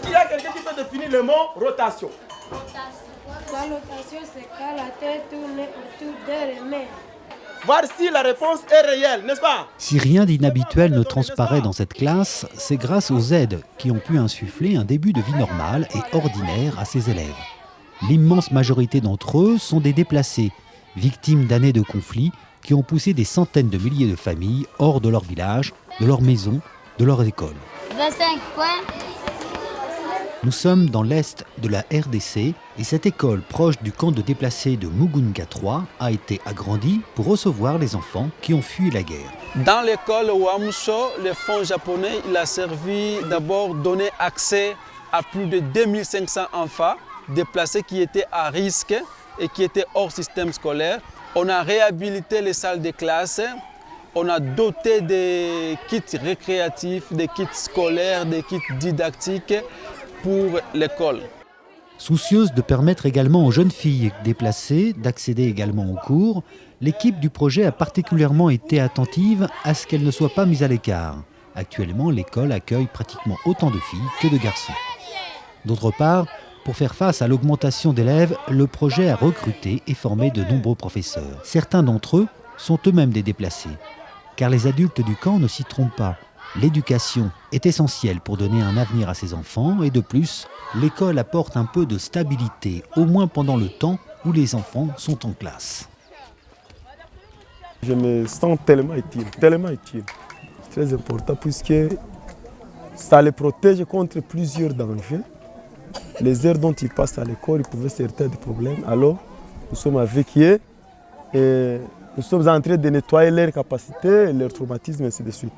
Est-ce qu'il y a quelqu'un qui peut définir le mot rotation? La rotation, c'est quand la tête tourne autour des mains. Voir si la réponse est réelle, n'est-ce pas? Si rien d'inhabituel ne transparaît dans cette classe, c'est grâce aux aides qui ont pu insuffler un début de vie normale et ordinaire à ces élèves. L'immense majorité d'entre eux sont des déplacés, victimes d'années de conflits qui ont poussé des centaines de milliers de familles hors de leur village, de leur maison, de leur école. 25 points. Nous sommes dans l'est de la RDC et cette école proche du camp de déplacés de Mugunga 3 a été agrandie pour recevoir les enfants qui ont fui la guerre. Dans l'école Wamusho, le fonds japonais il a servi d'abord donner accès à plus de 2500 enfants déplacés qui étaient à risque et qui étaient hors système scolaire. On a réhabilité les salles de classe, on a doté des kits récréatifs, des kits scolaires, des kits didactiques pour l'école. Soucieuse de permettre également aux jeunes filles déplacées d'accéder également aux cours, l'équipe du projet a particulièrement été attentive à ce qu'elles ne soient pas mises à l'écart. Actuellement, l'école accueille pratiquement autant de filles que de garçons. D'autre part, pour faire face à l'augmentation d'élèves, le projet a recruté et formé de nombreux professeurs. Certains d'entre eux sont eux-mêmes des déplacés, car les adultes du camp ne s'y trompent pas. L'éducation est essentielle pour donner un avenir à ses enfants et de plus, l'école apporte un peu de stabilité, au moins pendant le temps où les enfants sont en classe. Je me sens tellement utile. C'est très important puisque ça les protège contre plusieurs dangers. Les heures dont ils passent à l'école, ils pouvaient se heurter à des problèmes. Alors, nous sommes avec eux et nous sommes en train de nettoyer leurs capacités, leurs traumatismes et ainsi de suite.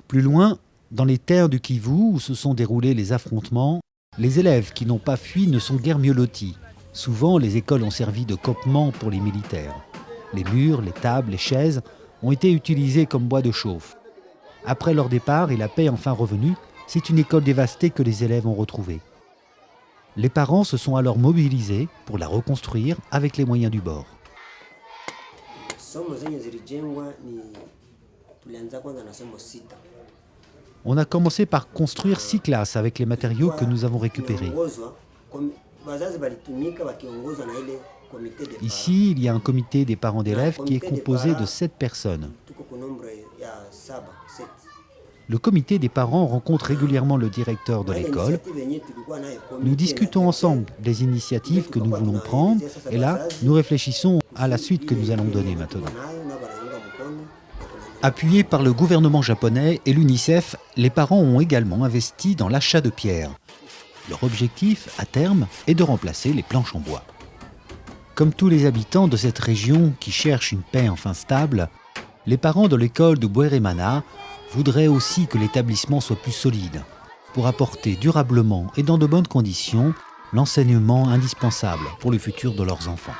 Plus loin, dans les terres du Kivu où se sont déroulés les affrontements, les élèves qui n'ont pas fui ne sont guère mieux lotis. Souvent, les écoles ont servi de campement pour les militaires. Les murs, les tables, les chaises ont été utilisés comme bois de chauffe. Après leur départ et la paix enfin revenue, c'est une école dévastée que les élèves ont retrouvée. Les parents se sont alors mobilisés pour la reconstruire avec les moyens du bord. On a commencé par construire 6 classes avec les matériaux que nous avons récupérés. Ici, il y a un comité des parents d'élèves qui est composé de 7 personnes. Le comité des parents rencontre régulièrement le directeur de l'école. Nous discutons ensemble des initiatives que nous voulons prendre et là, nous réfléchissons à la suite que nous allons donner maintenant. Appuyés par le gouvernement japonais et l'UNICEF, les parents ont également investi dans l'achat de pierres. Leur objectif, à terme, est de remplacer les planches en bois. Comme tous les habitants de cette région qui cherchent une paix enfin stable, les parents de l'école de Bweremana voudraient aussi que l'établissement soit plus solide, pour apporter durablement et dans de bonnes conditions l'enseignement indispensable pour le futur de leurs enfants.